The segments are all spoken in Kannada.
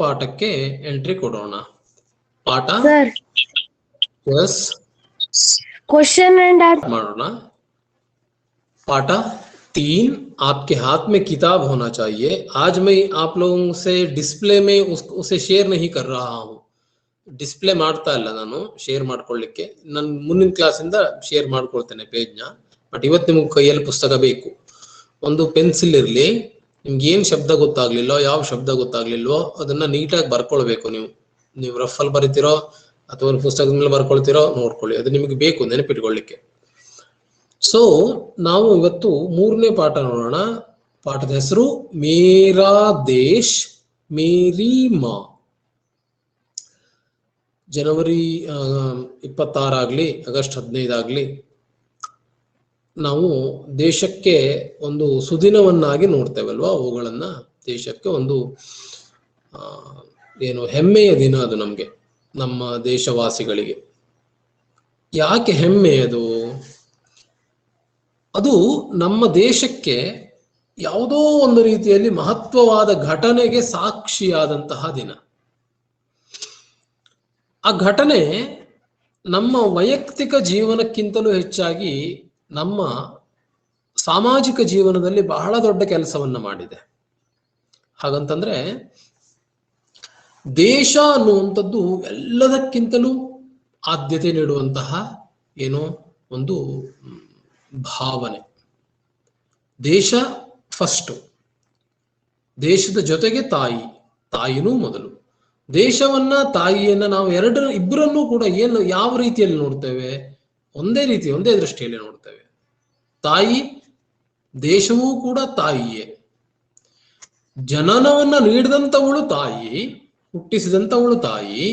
ಪಾಠಕ್ಕೆ ಎಂಟ್ರಿ ಕೊಡೋಣ. ಪಾಠ sir yes question and answer ಮಾಡೋಣ. पाठ 3 आपके हाथ में किताब होना चाहिए. आज मैं आप लोगों से डिस्प्ले में उसे शेयर नहीं कर रहा हूँ. ಡಿಸ್ಪ್ಲೇ ಮಾಡ್ತಾ ಇಲ್ಲ, ನಾನು ಶೇರ್ ಮಾಡ್ಕೊಳ್ಳಿಕ್ಕೆ. ನಾನು ಮುಂದಿನ ಕ್ಲಾಸಿಂದ ಶೇರ್ ಮಾಡ್ಕೊಳ್ತೇನೆ ಪೇಜ್ನ. ಬಟ್ ಇವತ್ತು ನಿಮ್ಗೆ ಕೈಯಲ್ಲಿ ಪುಸ್ತಕ ಬೇಕು. ಒಂದು ಪೆನ್ಸಿಲ್ ಇರಲಿ. ನಿಮ್ಗೆ ಏನ್ ಶಬ್ದ ಗೊತ್ತಾಗ್ಲಿಲ್ಲೋ, ಯಾವ ಶಬ್ದ ಗೊತ್ತಾಗ್ಲಿಲ್ವೋ ಅದನ್ನ ನೀಟಾಗಿ ಬರ್ಕೊಳ್ಬೇಕು. ನೀವು ರಫ್ ಅಲ್ಲಿ ಬರಿತೀರೋ ಅಥವಾ ಪುಸ್ತಕದ ಮೇಲೆ ಬರ್ಕೊಳ್ತಿರೋ ನೋಡ್ಕೊಳ್ಳಿ. ಅದು ನಿಮಗೆ ಬೇಕು ನೆನಪಿಟ್ಕೊಳ್ಳಿಕ್ಕೆ. ಸೊ ನಾವು ಇವತ್ತು 3ನೇ ಪಾಠ ನೋಡೋಣ. ಪಾಠದ ಹೆಸರು ಮೇರಾ ದೇಶ್ ಮೇರಿ ಮಾ. ಜನವರಿ 26 ಆಗ್ಲಿ, ಆಗಸ್ಟ್ 15 ಆಗ್ಲಿ, ನಾವು ದೇಶಕ್ಕೆ ಒಂದು ಸುದಿನವನ್ನಾಗಿ ನೋಡ್ತೇವಲ್ವಾ. ಅವುಗಳನ್ನ ದೇಶಕ್ಕೆ ಒಂದು ಏನು ಹೆಮ್ಮೆಯ ದಿನ ಅದು ನಮ್ಗೆ, ನಮ್ಮ ದೇಶವಾಸಿಗಳಿಗೆ. ಯಾಕೆ ಹೆಮ್ಮೆ ಅದು? ಅದು ನಮ್ಮ ದೇಶಕ್ಕೆ ಯಾವುದೋ ಒಂದು ರೀತಿಯಲ್ಲಿ ಮಹತ್ವವಾದ ಘಟನೆಗೆ ಸಾಕ್ಷಿಯಾದಂತಹ ದಿನ. ಆ ಘಟನೆ ನಮ್ಮ ವೈಯಕ್ತಿಕ ಜೀವನಕ್ಕಿಂತಲೂ ಹೆಚ್ಚಾಗಿ ನಮ್ಮ ಸಾಮಾಜಿಕ ಜೀವನದಲ್ಲಿ ಬಹಳ ದೊಡ್ಡ ಕೆಲಸವನ್ನ ಮಾಡಿದೆ. ಹಾಗಂತಂದ್ರೆ ದೇಶ ಅನ್ನುವಂಥದ್ದು ಎಲ್ಲದಕ್ಕಿಂತಲೂ ಆದ್ಯತೆ ನೀಡುವಂತಹ ಏನೋ ಒಂದು ಭಾವನೆ. ದೇಶ ಫಸ್ಟ್, ದೇಶದ ಜೊತೆಗೆ ತಾಯಿನೂ ಮೊದಲು. ದೇಶವನ್ನ ತಾಯಿಯನ್ನ ನಾವು ಇಬ್ಬರನ್ನೂ ಕೂಡ ಯಾವ ರೀತಿಯಲ್ಲಿ ನೋಡ್ತೇವೆ? ಒಂದೇ ದೃಷ್ಟಿಯಲ್ಲಿ ನೋಡ್ತೇವೆ. ತಾಯಿ, ದೇಶವೂ ಕೂಡ ತಾಯಿಯೇ. ಜನನವನ್ನ ನೀಡಿದಂಥವಳು ತಾಯಿ, ಹುಟ್ಟಿಸಿದಂಥವಳು ತಾಯಿ,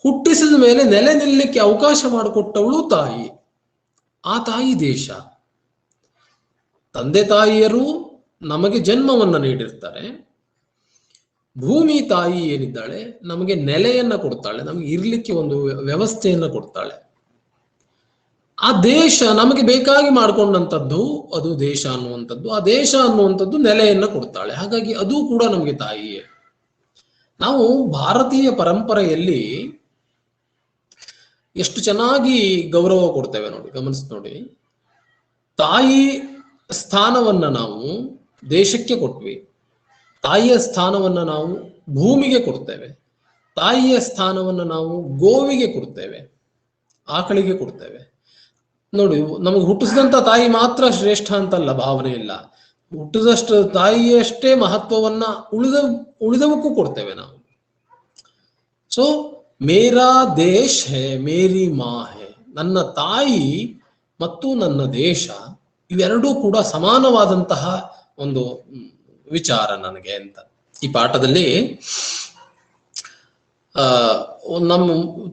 ಹುಟ್ಟಿಸಿದ ಮೇಲೆ ನೆಲೆ ನಿಲ್ಲಕ್ಕೆ ಅವಕಾಶ ಮಾಡಿಕೊಟ್ಟವಳು ತಾಯಿ. ಆ ತಾಯಿ ದೇಶ. ತಂದೆ ತಾಯಿಯರು ನಮಗೆ ಜನ್ಮವನ್ನ ನೀಡಿರ್ತಾರೆ. ಭೂಮಿ ತಾಯಿ ಏನಿದ್ದಾಳೆ ನಮಗೆ ನೆಲೆಯನ್ನ ಕೊಡ್ತಾಳೆ, ನಮಗೆ ಇರ್ಲಿಕ್ಕೆ ಒಂದು ವ್ಯವಸ್ಥೆಯನ್ನ ಕೊಡ್ತಾಳೆ. ಆ ದೇಶ ನಮಗೆ ಬೇಕಾಗಿ ಮಾಡ್ಕೊಂಡಂಥದ್ದು ಅದು ದೇಶ ಅನ್ನುವಂಥದ್ದು. ಆ ದೇಶ ಅನ್ನುವಂಥದ್ದು ನೆಲೆಯನ್ನ ಕೊಡ್ತಾಳೆ. ಹಾಗಾಗಿ ಅದು ಕೂಡ ನಮಗೆ ತಾಯಿಯೇ. ನಾವು ಭಾರತೀಯ ಪರಂಪರೆಯಲ್ಲಿ ಎಷ್ಟು ಚೆನ್ನಾಗಿ ಗೌರವ ಕೊಡ್ತೇವೆ ನೋಡಿ, ಗಮನಿಸಿ ನೋಡಿ. ತಾಯಿ ಸ್ಥಾನವನ್ನ ನಾವು ದೇಶಕ್ಕೆ ಕೊಟ್ವಿ, ತಾಯಿಯ ಸ್ಥಾನವನ್ನ ನಾವು ಭೂಮಿಗೆ ಕೊಡ್ತೇವೆ, ತಾಯಿಯ ಸ್ಥಾನವನ್ನ ನಾವು ಗೋವಿಗೆ ಕೊಡ್ತೇವೆ, ಆಕಳಿಗೆ ಕೊಡ್ತೇವೆ. ನೋಡಿ, ನಮಗೆ ಹುಟ್ಟಿಸಿದಂತ ತಾಯಿ ಮಾತ್ರ ಶ್ರೇಷ್ಠ ಅಂತಲ್ಲ, ಭಾವನೆ ಇಲ್ಲ. ಹುಟ್ಟಿದಷ್ಟು ತಾಯಿಯಷ್ಟೇ ಮಹತ್ವವನ್ನ ಉಳಿದವಕ್ಕೂ ಕೊಡ್ತೇವೆ ನಾವು. ಸೊ ಮೇರಾ ದೇಶ್ ಹೇ ಮೇರಿ ಮಾ ಹೇ. ನನ್ನ ತಾಯಿ ಮತ್ತು ನನ್ನ ದೇಶ ಇವೆರಡೂ ಕೂಡ ಸಮಾನವಾದಂತಹ ಒಂದು ವಿಚಾರ ನನಗೆ ಅಂತ. ಈ ಪಾಠದಲ್ಲಿ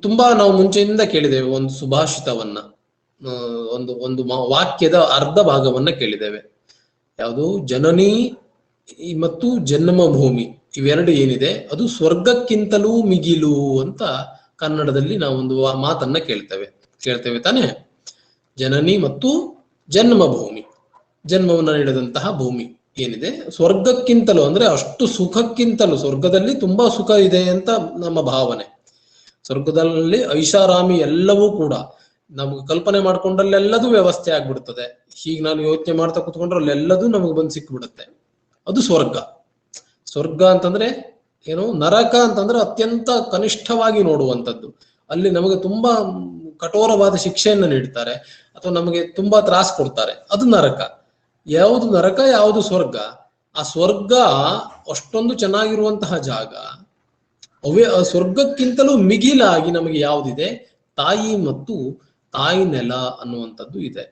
ತುಂಬಾ ನಾವು ಮುಂಚೆಯಿಂದ ಕೇಳಿದ್ದೇವೆ ಒಂದು ಸುಭಾಷಿತವನ್ನ, ಒಂದು ವಾಕ್ಯದ ಅರ್ಧ ಭಾಗವನ್ನ ಕೇಳಿದ್ದೇವೆ. ಯಾವುದು? ಜನನಿ ಮತ್ತು ಜನ್ಮಭೂಮಿ ಇವೆರಡು ಏನಿದೆ ಅದು ಸ್ವರ್ಗಕ್ಕಿಂತಲೂ ಮಿಗಿಲು ಅಂತ ಕನ್ನಡದಲ್ಲಿ ನಾವೊಂದು ಮಾತನ್ನ ಕೇಳ್ತೇವೆ ತಾನೆ. ಜನನಿ ಮತ್ತು ಜನ್ಮಭೂಮಿ, ಜನ್ಮವನ್ನ ನೀಡಿದಂತಹ ಭೂಮಿ ಏನಿದೆ ಸ್ವರ್ಗಕ್ಕಿಂತಲೂ, ಅಂದ್ರೆ ಅಷ್ಟು ಸುಖಕ್ಕಿಂತಲೂ, ಸ್ವರ್ಗದಲ್ಲಿ ತುಂಬಾ ಸುಖ ಇದೆ ಅಂತ ನಮ್ಮ ಭಾವನೆ. ಸ್ವರ್ಗದಲ್ಲಿ ಐಷಾರಾಮಿ ಎಲ್ಲವೂ ಕೂಡ ನಮ್ಗೆ ಕಲ್ಪನೆ ಮಾಡ್ಕೊಂಡಲ್ಲೆಲ್ಲದೂ ವ್ಯವಸ್ಥೆ ಆಗ್ಬಿಡ್ತದೆ. ಹೀಗೆ ನಾನು ಯೋಚನೆ ಮಾಡ್ತಾ ಕುತ್ಕೊಂಡ್ರೆ ಅಲ್ಲೆಲ್ಲದೂ ನಮಗೆ ಬಂದು ಸಿಕ್ಬಿಡುತ್ತೆ. ಅದು ಸ್ವರ್ಗ. ಸ್ವರ್ಗ ಅಂತಂದ್ರೆ ಏನು? ನರಕ ಅಂತಂದ್ರೆ ಅತ್ಯಂತ ಕನಿಷ್ಠವಾಗಿ ನೋಡುವಂಥದ್ದು. ಅಲ್ಲಿ ನಮಗೆ ತುಂಬಾ ಕಠೋರವಾದ ಶಿಕ್ಷೆಯನ್ನ ನೀಡ್ತಾರೆ ಅಥವಾ ನಮಗೆ ತುಂಬಾ ತ್ರಾಸ ಕೊಡ್ತಾರೆ. ಅದು ನರಕ. ಯಾವುದು ನರಕ, ಯಾವುದು ಸ್ವರ್ಗ? ಆ ಸ್ವರ್ಗ ಅಷ್ಟೊಂದು ಚೆನ್ನಾಗಿರುವಂತಹ ಜಾಗ. ಸ್ವರ್ಗಕ್ಕಿಂತಲೂ ಮಿಗಿಲಾಗಿ ನಮಗೆ ಯಾವುದಿದೆ? ತಾಯಿ ಮತ್ತು ತಾಯಿ ನೆಲ ಅನ್ನುವಂಥದ್ದು ಇದೆ.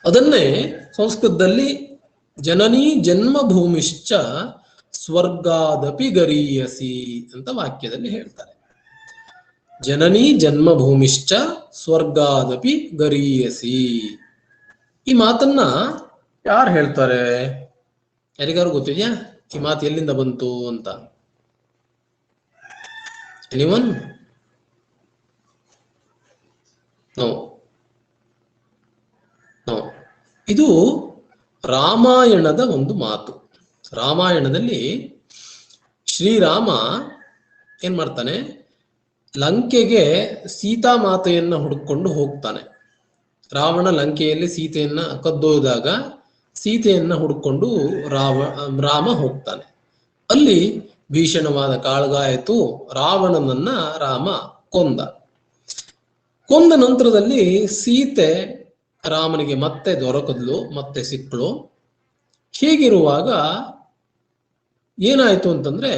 ಅದನ್ನೇ ಸಂಸ್ಕೃತದಲ್ಲಿ ಜನನಿ ಜನ್ಮಭೂಮಿಶ್ಚ ಸ್ವರ್ಗಾದಪಿ ಗರೀಯಸಿ ಅಂತ ವಾಕ್ಯದಲ್ಲಿ ಹೇಳ್ತಾರೆ. ಜನನಿ ಜನ್ಮಭೂಮಿಶ್ಚ ಸ್ವರ್ಗಾದಪಿ ಗರೀಯಸಿ. ಈ ಮಾತನ್ನ ಯಾರು ಹೇಳ್ತಾರೆ? ಯಾರಿಗಾರು ಗೊತ್ತಿದ್ಯಾ ಈ ಮಾತು ಎಲ್ಲಿಂದ ಬಂತು ಅಂತ? ಎನಿವನ್? ನೋ. ಇದು ರಾಮಾಯಣದ ಒಂದು ಮಾತು. ರಾಮಾಯಣದಲ್ಲಿ ಶ್ರೀರಾಮ ಏನ್ ಮಾಡ್ತಾನೆ, ಲಂಕೆಗೆ ಸೀತಾಮಾತೆಯನ್ನ ಹುಡುಕೊಂಡು ಹೋಗ್ತಾನೆ. ರಾವಣ ಲಂಕೆಯಲ್ಲಿ ಸೀತೆಯನ್ನ ಕದ್ದೊಯ್ದಾಗ ಸೀತೆಯನ್ನ ಹುಡುಕೊಂಡು ರಾಮ ಹೋಗ್ತಾನೆ. ಅಲ್ಲಿ ಭೀಷಣವಾದ ಕಾಳಗಾಯಿತು. ರಾವಣನನ್ನ ರಾಮ ಕೊಂದ ನಂತರದಲ್ಲಿ ಸೀತೆ ರಾಮನಿಗೆ ಮತ್ತೆ ದೊರಕದ್ಲು, ಮತ್ತೆ ಸಿಕ್ಕಳು. ಹೀಗಿರುವಾಗ ಏನಾಯ್ತು ಅಂತಂದ್ರೆ,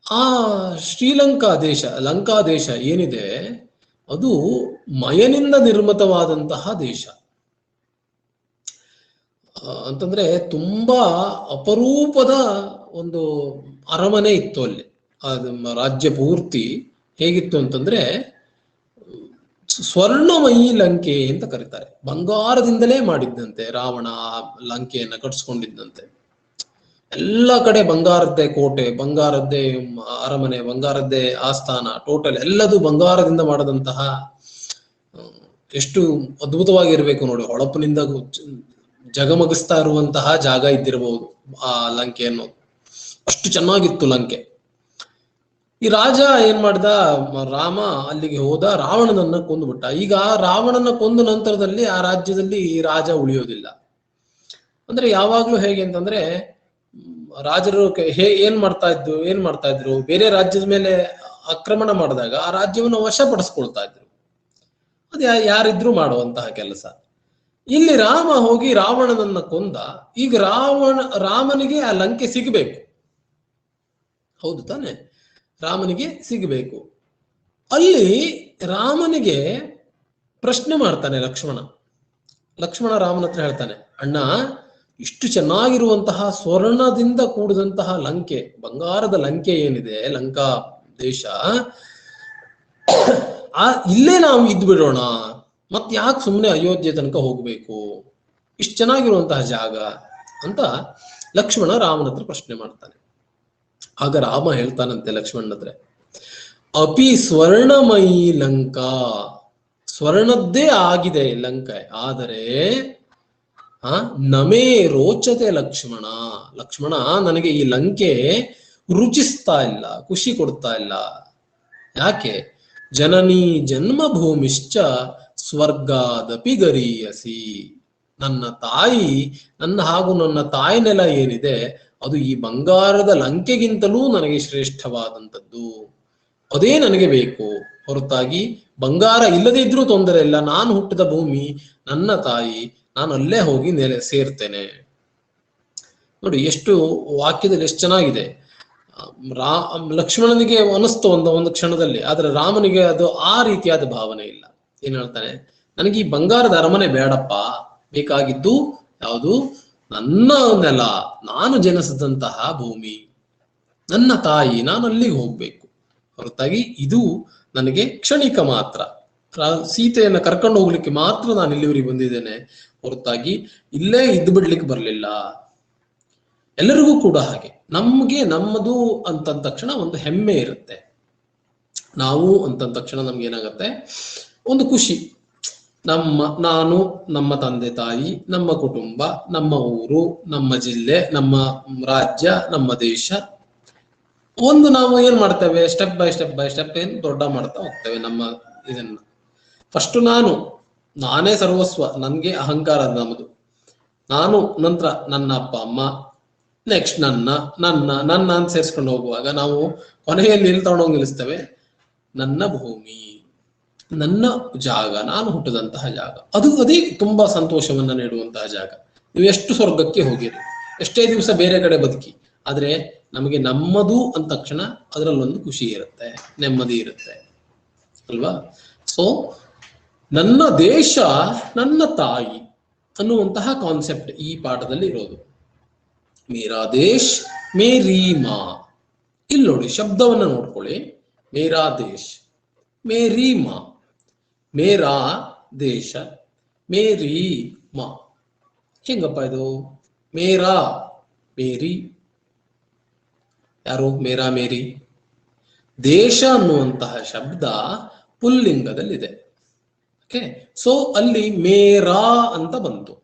ಆ ಶ್ರೀಲಂಕಾ ದೇಶ, ಲಂಕಾ ದೇಶ ಏನಿದೆ ಅದು ಮಯನಿಂದ ನಿರ್ಮಿತವಾದಂತಹ ದೇಶ. ಅಂತಂದ್ರೆ ತುಂಬಾ ಅಪರೂಪದ ಒಂದು ಅರಮನೆ ಇತ್ತು ಅಲ್ಲಿ. ರಾಜ್ಯ ಪೂರ್ತಿ ಹೇಗಿತ್ತು ಅಂತಂದ್ರೆ ಸ್ವರ್ಣಮಯಿ ಲಂಕೆ ಅಂತ ಕರೀತಾರೆ. ಬಂಗಾರದಿಂದಲೇ ಮಾಡಿದ್ದಂತೆ ರಾವಣ ಲಂಕೆಯನ್ನ ಕಟ್ಸ್ಕೊಂಡಿದ್ದಂತೆ. ಎಲ್ಲ ಕಡೆ ಬಂಗಾರದ್ದೇ ಕೋಟೆ, ಬಂಗಾರದ್ದೇ ಅರಮನೆ, ಬಂಗಾರದ್ದೇ ಆಸ್ಥಾನ, ಟೋಟಲ್ ಎಲ್ಲದೂ ಬಂಗಾರದಿಂದ ಮಾಡದಂತಹ. ಎಷ್ಟು ಅದ್ಭುತವಾಗಿರ್ಬೇಕು ನೋಡಿ. ಹೊಳಪಿನಿಂದ ಜಗಮಗಿಸ್ತಾ ಇರುವಂತಹ ಜಾಗ ಇದ್ದಿರಬಹುದು ಆ ಲಂಕೆ ಅನ್ನೋದು. ಅಷ್ಟು ಚೆನ್ನಾಗಿತ್ತು ಲಂಕೆ. ಈ ರಾಜ ಏನ್ ಮಾಡ್ದ, ರಾಮ ಅಲ್ಲಿಗೆ ಹೋದ, ರಾವಣನನ್ನ ಕೊಂದುಬಿಟ್ಟ. ಈಗ ರಾವಣನ ಕೊಂದ ನಂತರದಲ್ಲಿ ಆ ರಾಜ್ಯದಲ್ಲಿ ರಾಜ ಉಳಿಯೋದಿಲ್ಲ. ಅಂದ್ರೆ ಯಾವಾಗ್ಲೂ ಹೇಗೆ ಅಂತಂದ್ರೆ, ರಾಜರು ಏನ್ ಮಾಡ್ತಾ ಇದ್ರು, ಬೇರೆ ರಾಜ್ಯದ ಮೇಲೆ ಆಕ್ರಮಣ ಮಾಡಿದಾಗ ಆ ರಾಜ್ಯವನ್ನು ವಶಪಡಿಸ್ಕೊಳ್ತಾ ಇದ್ರು. ಅದು ಯಾರಿದ್ರು ಮಾಡುವಂತಹ ಕೆಲಸ. ಇಲ್ಲಿ ರಾಮ ಹೋಗಿ ರಾವಣನನ್ನ ಕೊಂದ. ಈಗ ರಾಮನಿಗೆ ಆ ಲಂಕೆ ಸಿಗಬೇಕು, ಹೌದು ತಾನೆ? ರಾಮನಿಗೆ ಸಿಗಬೇಕು. ಅಲ್ಲಿ ರಾಮನಿಗೆ ಪ್ರಶ್ನೆ ಮಾಡ್ತಾನೆ ಲಕ್ಷ್ಮಣ ರಾಮನ ಹತ್ರ ಹೇಳ್ತಾನೆ, ಅಣ್ಣ, ಇಷ್ಟು ಚೆನ್ನಾಗಿರುವಂತಹ ಸ್ವರ್ಣದಿಂದ ಕೂಡಿದಂತಹ ಲಂಕೆ, ಬಂಗಾರದ ಲಂಕೆ ಏನಿದೆ, ಲಂಕಾ ದೇಶ, ಇಲ್ಲೇ ನಾವು ಇದ್ದು ಬಿಡೋಣ, ಮತ್ ಯಾಕೆ ಸುಮ್ಮನೆ ಅಯೋಧ್ಯೆ ತನಕ ಹೋಗ್ಬೇಕು, ಇಷ್ಟು ಚೆನ್ನಾಗಿರುವಂತಹ ಜಾಗ ಅಂತ ಲಕ್ಷ್ಮಣ ರಾಮನ ಹತ್ರ ಪ್ರಶ್ನೆ ಮಾಡ್ತಾನೆ. ಆಗ ರಾಮ ಹೇಳ್ತಾನಂತೆ ಲಕ್ಷ್ಮಣನ ಹತ್ರ, ಅಪಿ ಸ್ವರ್ಣಮಯಿ ಲಂಕಾ, ಸ್ವರ್ಣದ್ದೇ ಆಗಿದೆ ಲಂಕೆ, ಆದರೆ ನಮೇ ರೋಚತೆ ಲಕ್ಷ್ಮಣ, ನನಗೆ ಈ ಲಂಕೆ ರುಚಿಸ್ತಾ ಇಲ್ಲ, ಖುಷಿ ಕೊಡ್ತಾ ಇಲ್ಲ. ಯಾಕೆ? ಜನನೀ ಜನ್ಮಭೂಮಿಶ್ಚ ಸ್ವರ್ಗಾದಪಿ ಗರೀಯಸಿ. ನನ್ನ ಹಾಗೂ ನನ್ನ ತಾಯಿ ನೆಲ ಏನಿದೆ ಅದು ಈ ಬಂಗಾರದ ಲಂಕೆಗಿಂತಲೂ ನನಗೆ ಶ್ರೇಷ್ಠವಾದಂಥದ್ದು. ಅದೇ ನನಗೆ ಬೇಕು, ಹೊರತಾಗಿ ಬಂಗಾರ ಇಲ್ಲದೇ ಇದ್ರೂ ತೊಂದರೆ ಇಲ್ಲ. ನಾನು ಹುಟ್ಟಿದ ಭೂಮಿ, ನನ್ನ ತಾಯಿ, ನಾನು ಅಲ್ಲೇ ಹೋಗಿ ಸೇರ್ತೇನೆ. ನೋಡಿ ಎಷ್ಟು ವಾಕ್ಯದಲ್ಲಿ ಎಷ್ಟು ಚೆನ್ನಾಗಿದೆ. ಲಕ್ಷ್ಮಣನಿಗೆ ಅನಿಸ್ತು ಒಂದು ಕ್ಷಣದಲ್ಲಿ, ಆದ್ರೆ ರಾಮನಿಗೆ ಅದು ಆ ರೀತಿಯಾದ ಭಾವನೆ ಇಲ್ಲ. ಏನ್ ಹೇಳ್ತಾನೆ, ನನಗೆ ಈ ಬಂಗಾರದ ಅರಮನೆ ಬೇಡಪ್ಪ, ಬೇಕಾಗಿದ್ದು ಯಾವುದು? ನನ್ನ ನೆಲ, ನಾನು ಜನಿಸಿದಂತಹ ಭೂಮಿ, ನನ್ನ ತಾಯಿ, ನಾನು ಅಲ್ಲಿಗೆ ಹೋಗ್ಬೇಕು. ಹೊರತಾಗಿ ಇದು ನನಗೆ ಕ್ಷಣಿಕ ಮಾತ್ರ. ಸೀತೆಯನ್ನ ಕರ್ಕೊಂಡು ಹೋಗ್ಲಿಕ್ಕೆ ಮಾತ್ರ ನಾನು ಇಲ್ಲಿವರೆಗೆ ಬಂದಿದ್ದೇನೆ, ಹೊರತಾಗಿ ಇಲ್ಲೇ ಇದ್ದು ಬಿಡ್ಲಿಕ್ಕೆ ಬರ್ಲಿಲ್ಲ. ಎಲ್ಲರಿಗೂ ಕೂಡ ಹಾಗೆ, ನಮ್ಗೆ ನಮ್ಮದು ಅಂತಂದ ತಕ್ಷಣ ಒಂದು ಹೆಮ್ಮೆ ಇರುತ್ತೆ. ನಾವು ಅಂತಂದ ತಕ್ಷಣ ನಮ್ಗೆ ಏನಾಗತ್ತೆ, ಒಂದು ಖುಷಿ. ನಾನು, ನಮ್ಮ ತಂದೆ ತಾಯಿ, ನಮ್ಮ ಕುಟುಂಬ, ನಮ್ಮ ಊರು, ನಮ್ಮ ಜಿಲ್ಲೆ, ನಮ್ಮ ರಾಜ್ಯ, ನಮ್ಮ ದೇಶ, ಒಂದು ನಾವು ಏನ್ ಮಾಡ್ತೇವೆ, ಸ್ಟೆಪ್ ಬೈ ಸ್ಟೆಪ್ ಏನ್ ದೊಡ್ಡ ಮಾಡ್ತಾ ಹೋಗ್ತೇವೆ ನಮ್ಮ ಇದನ್ನ. ಫಸ್ಟ್ ನಾನೇ ಸರ್ವಸ್ವ, ನನ್ಗೆ ಅಹಂಕಾರ ನಮ್ಮದು, ನಾನು, ನಂತರ ನನ್ನ ಅಪ್ಪ ಅಮ್ಮ, ನೆಕ್ಸ್ಟ್ ನನ್ನ ಅಂತ ಸೇರಿಸ್ಕೊಂಡು ಹೋಗುವಾಗ ನಾವು ಕೊನೆಯಲ್ಲಿ ಎಲ್ಲಿ ತಗೊಂಡೋಗಿ ನಿಲ್ಲಿಸ್ತೇವೆ? ನನ್ನ ಭೂಮಿ, ನನ್ನ ಜಾಗ, ನಾನು ಹುಟ್ಟಿದಂತಹ ಜಾಗ, ಅದೇ ತುಂಬಾ ಸಂತೋಷವನ್ನ ನೀಡುವಂತಹ ಜಾಗ. ನೀವು ಎಷ್ಟು ಸ್ವರ್ಗಕ್ಕೆ ಹೋಗಿರಿ, ಎಷ್ಟೇ ದಿವಸ ಬೇರೆ ಕಡೆ ಬದುಕಿ, ಆದ್ರೆ ನಮಗೆ ನಮ್ಮದು ಅಂದ ತಕ್ಷಣ ಅದರಲ್ಲೊಂದು ಖುಷಿ ಇರುತ್ತೆ, ನೆಮ್ಮದಿ ಇರುತ್ತೆ ಅಲ್ವಾ? ಸೊ ನನ್ನ ದೇಶ, ನನ್ನ ತಾಯಿ ಅನ್ನುವಂತಹ ಕಾನ್ಸೆಪ್ಟ್ ಈ ಪಾಠದಲ್ಲಿ ಇರೋದು. ಮೇರಾ ದೇಶ್ ಮೇರಿ ಮಾ. ಇಲ್ಲಿ ನೋಡಿ ಶಬ್ದವನ್ನ ನೋಡ್ಕೊಳ್ಳಿ. ಮೇರಾ ದೇಶ್, ಮೇರಿ ಮಾ. ಮೇರಾ ದೇಶ, ಮೇರಿ ಮಾ. ಹೆಂಗಪ್ಪ ಇದು? ಮೇರಾ, ಮೇರಿ, ಯಾರು? ಮೇರಾ, ಮೇರಿ. ದೇಶ ಅನ್ನುವಂತಹ ಶಬ್ದ ಪುಲ್ಲಿಂಗದಲ್ಲಿದೆ. ಓಕೆ, ಸೊ ಅಲ್ಲಿ ಮೇರಾ ಅಂತ ಬಂತು.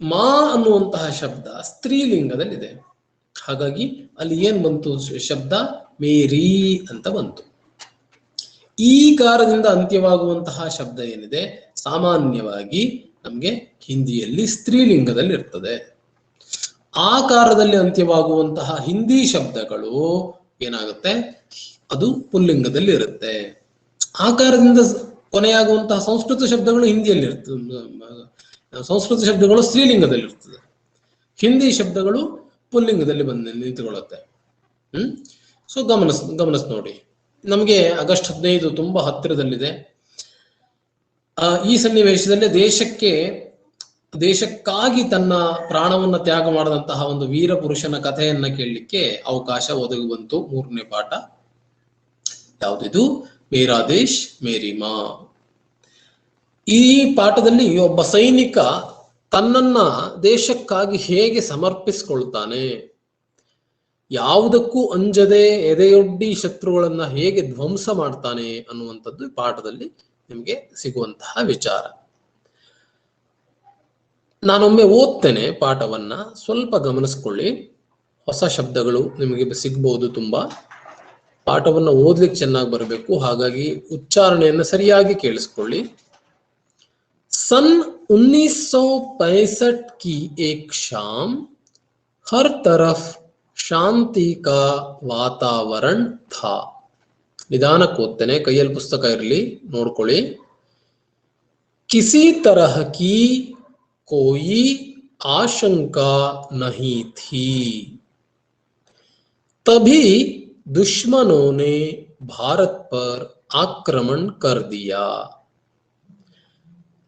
ಮಾ ಅನ್ನುವಂತಹ ಶಬ್ದ ಸ್ತ್ರೀಲಿಂಗದಲ್ಲಿದೆ. ಹಾಗಾಗಿ ಅಲ್ಲಿ ಏನ್ ಬಂತು ಶಬ್ದ ಮೇರಿ ಅಂತ ಬಂತು. ಈ ಕಾರದಿಂದ ಅಂತ್ಯವಾಗುವಂತಹ ಶಬ್ದ ಏನಿದೆ ಸಾಮಾನ್ಯವಾಗಿ ನಮ್ಗೆ ಹಿಂದಿಯಲ್ಲಿ ಸ್ತ್ರೀಲಿಂಗದಲ್ಲಿ ಇರ್ತದೆ. ಆಕಾರದಲ್ಲಿ ಅಂತ್ಯವಾಗುವಂತಹ ಹಿಂದಿ ಶಬ್ದಗಳು ಏನಾಗುತ್ತೆ, ಅದು ಪುಲ್ಲಿಂಗದಲ್ಲಿ ಇರುತ್ತೆ. ಆಕಾರದಿಂದ ಕೊನೆಯಾಗುವಂತಹ ಸಂಸ್ಕೃತ ಶಬ್ದಗಳು ಹಿಂದಿಯಲ್ಲಿ ಇರ್ತದೆ, ಸಂಸ್ಕೃತ ಶಬ್ದಗಳು ಸ್ತ್ರೀಲಿಂಗದಲ್ಲಿ ಇರ್ತದೆ, ಹಿಂದಿ ಶಬ್ದಗಳು ಪುಲ್ಲಿಂಗದಲ್ಲಿ ಬಂದು ನಿಂತುಕೊಳ್ಳುತ್ತೆ. ಸೊ ಗಮನಿಸ್ ನೋಡಿ, ನಮಗೆ ಆಗಸ್ಟ್ 15 ತುಂಬಾ ಹತ್ತಿರದಲ್ಲಿದೆ. ಈ ಸನ್ನಿವೇಶದಲ್ಲಿ ದೇಶಕ್ಕಾಗಿ ತನ್ನ ಪ್ರಾಣವನ್ನ ತ್ಯಾಗ ಮಾಡಿದಂತಹ ಒಂದು ವೀರ ಪುರುಷನ ಕಥೆಯನ್ನ ಕೇಳಲಿಕ್ಕೆ ಅವಕಾಶ ಒದಗಿ ಬಂತು. 3ನೇ ಪಾಠ ಯಾವುದಿದು? ಮೇರಾ ದೇಶ್ ಮೇರಿ ಮಾ. ಈ ಪಾಠದಲ್ಲಿ ಒಬ್ಬ ಸೈನಿಕ ತನ್ನನ್ನ ದೇಶಕ್ಕಾಗಿ ಹೇಗೆ ಸಮರ್ಪಿಸಿಕೊಳ್ತಾನೆ, ಯಾವುದಕ್ಕೂ ಅಂಜದೆ ಎದೆಯೊಡ್ಡಿ ಶತ್ರುಗಳನ್ನ ಹೇಗೆ ಧ್ವಂಸ ಮಾಡ್ತಾನೆ ಅನ್ನುವಂಥದ್ದು ಪಾಠದಲ್ಲಿ ನಿಮಗೆ ಸಿಗುವಂತಹ ವಿಚಾರ. ನಾನೊಮ್ಮೆ ಓದ್ತೇನೆ ಪಾಠವನ್ನ, ಸ್ವಲ್ಪ ಗಮನಿಸ್ಕೊಳ್ಳಿ. ಹೊಸ ಶಬ್ದಗಳು ನಿಮಗೆ ಸಿಗ್ಬಹುದು ತುಂಬಾ. ಪಾಠವನ್ನ ಓದ್ಲಿಕ್ಕೆ ಚೆನ್ನಾಗಿ ಬರಬೇಕು, ಹಾಗಾಗಿ ಉಚ್ಚಾರಣೆಯನ್ನ ಸರಿಯಾಗಿ ಕೇಳಿಸ್ಕೊಳ್ಳಿ. सन 1965 की एक शाम हर तरफ शांति का वातावरण था. निदानಕ್ಕೆ ಓದ್ತೇನೆ, ಕೈಯಲ್ಲಿ ಪುಸ್ತಕ ಇರಲಿ, ನೋಡ್ಕೊಳ್ಳಿ. किसी तरह की कोई आशंका नहीं थी. तभी दुश्मनों ने भारत पर आक्रमण कर दिया.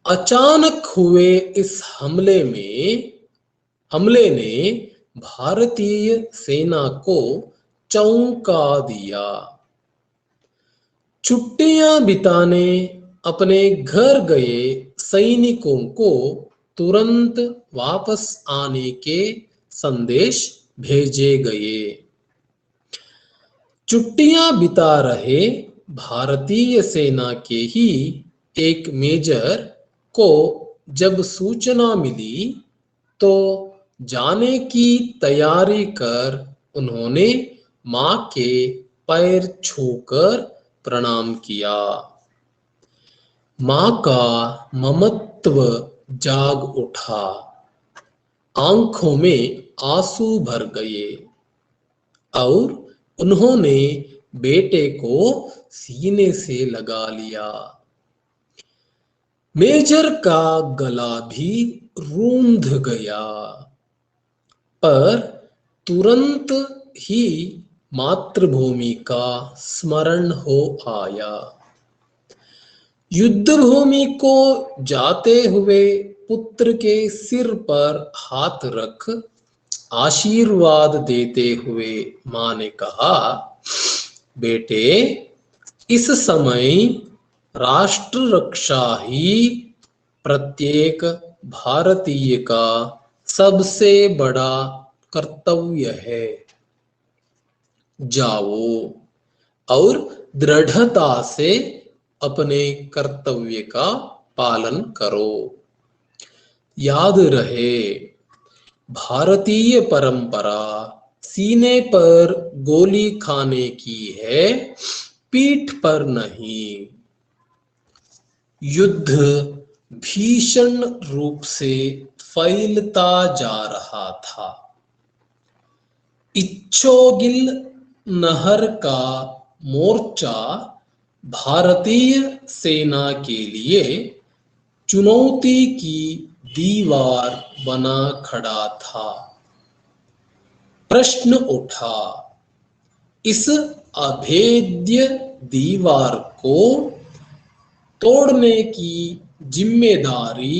अचानक हुए इस हमले ने भारतीय सेना को चौंका दिया. छुट्टियां बिताने अपने घर गए सैनिकों को तुरंत वापस आने के संदेश भेजे गए. छुट्टियां बिता रहे भारतीय सेना के ही एक मेजर को जब सूचना मिली तो जाने की तैयारी कर उन्होंने मां के पैर छूकर प्रणाम किया. मां का ममत्व जाग उठा, आंखों में आंसू भर गए और उन्होंने बेटे को सीने से लगा लिया. मेजर का गला भी रूंध गया, पर तुरंत ही मातृभूमि का स्मरण हो आया. युद्ध भूमि को जाते हुए पुत्र के सिर पर हाथ रख आशीर्वाद देते हुए मां ने कहा, बेटे, इस समय राष्ट्र रक्षा ही प्रत्येक भारतीय का सबसे बड़ा कर्तव्य है. जाओ और दृढ़ता से अपने कर्तव्य का पालन करो. याद रहे, भारतीय परंपरा सीने पर गोली खाने की है, पीठ पर नहीं. युद्ध भीषण रूप से फैलता जा रहा था. इच्छोगिल नहर का मोर्चा भारतीय सेना के लिए चुनौती की दीवार बना खड़ा था. प्रश्न उठा, इस अभेद्य दीवार को तोड़ने की जिम्मेदारी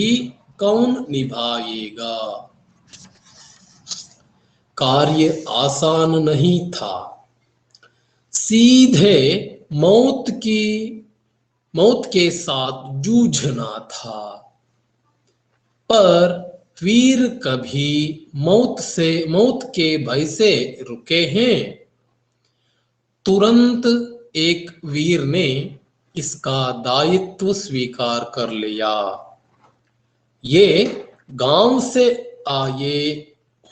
कौन निभाएगा? कार्य आसान नहीं था. सीधे मौत के साथ जूझना था. पर वीर कभी मौत के भय से रुके हैं? तुरंत एक वीर ने इसका दायित्व स्वीकार कर लिया. ये गांव से आए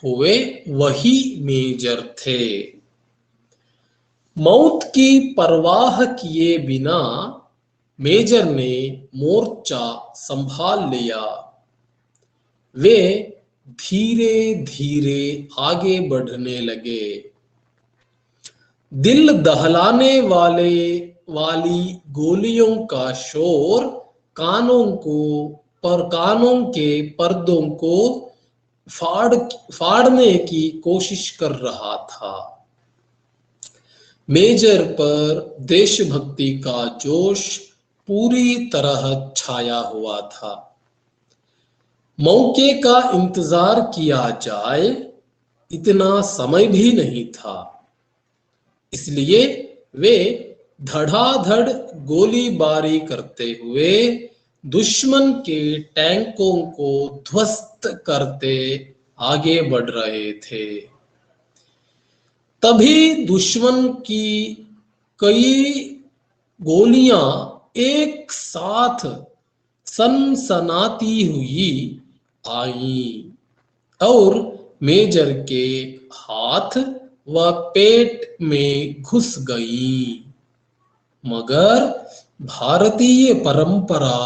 हुए वही मेजर थे। मौत की परवाह किए बिना मेजर ने मोर्चा संभाल लिया। वे धीरे धीरे आगे बढ़ने लगे। दिल दहलाने वाली गोलियों का शोर कानों के पर्दों को फाड़ने की कोशिश कर रहा था। मेजर पर देशभक्ति का जोश पूरी तरह छाया हुआ था। मौके का इंतजार किया जाए इतना समय भी नहीं था, इसलिए वे धड़ाधड़ गोलीबारी करते हुए दुश्मन के टैंकों को ध्वस्त करते आगे बढ़ रहे थे। तभी दुश्मन की कई गोलियां एक साथ सनसनाती हुई आई और मेजर के हाथ व पेट में घुस गई। मगर भारतीय परंपरा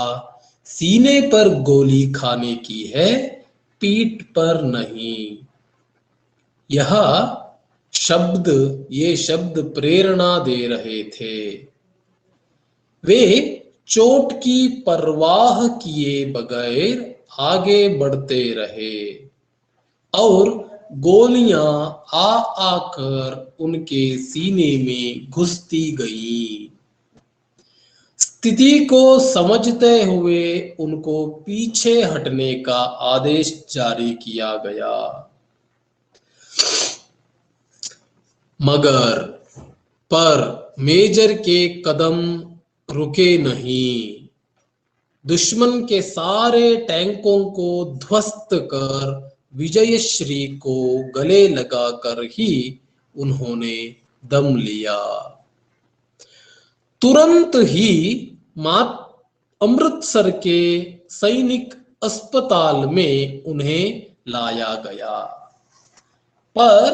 सीने पर गोली खाने की है, पीठ पर नहीं। ये शब्द प्रेरणा दे रहे थे। वे चोट की परवाह किए बगैर आगे बढ़ते रहे और गोलियां आ आकर उनके सीने में घुसती गईं। स्थिति को समझते हुए उनको पीछे हटने का आदेश जारी किया गया। मगर पर मेजर के कदम रुके नहीं। दुश्मन के सारे टैंकों को ध्वस्त कर विजयश्री को गले लगाकर ही उन्होंने दम लिया। तुरंत ही अमृतसर के सैनिक अस्पताल में उन्हें लाया गया, पर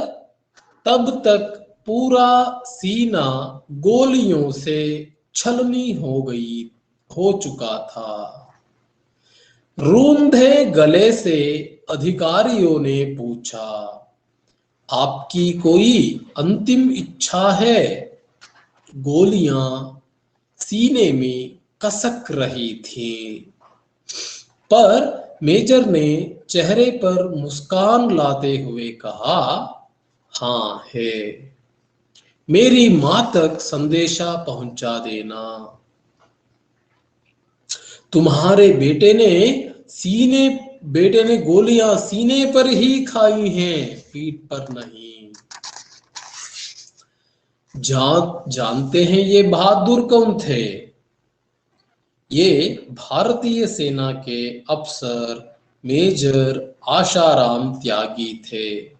तब तक पूरा सीना गोलियों से छलनी हो चुका था। रूंधे गले से अधिकारियों ने पूछा, आपकी कोई अंतिम इच्छा है? गोलियां सीने में कसक रही थी, पर मेजर ने चेहरे पर मुस्कान लाते हुए कहा, हाँ है। मेरी मां तक संदेशा पहुंचा देना। तुम्हारे बेटे ने गोलियां सीने पर ही खाई हैं, पीठ पर नहीं। जानते हैं ये बहादुर कौन थे? ये भारतीय सेना के अफसर मेजर आशाराम त्यागी थे,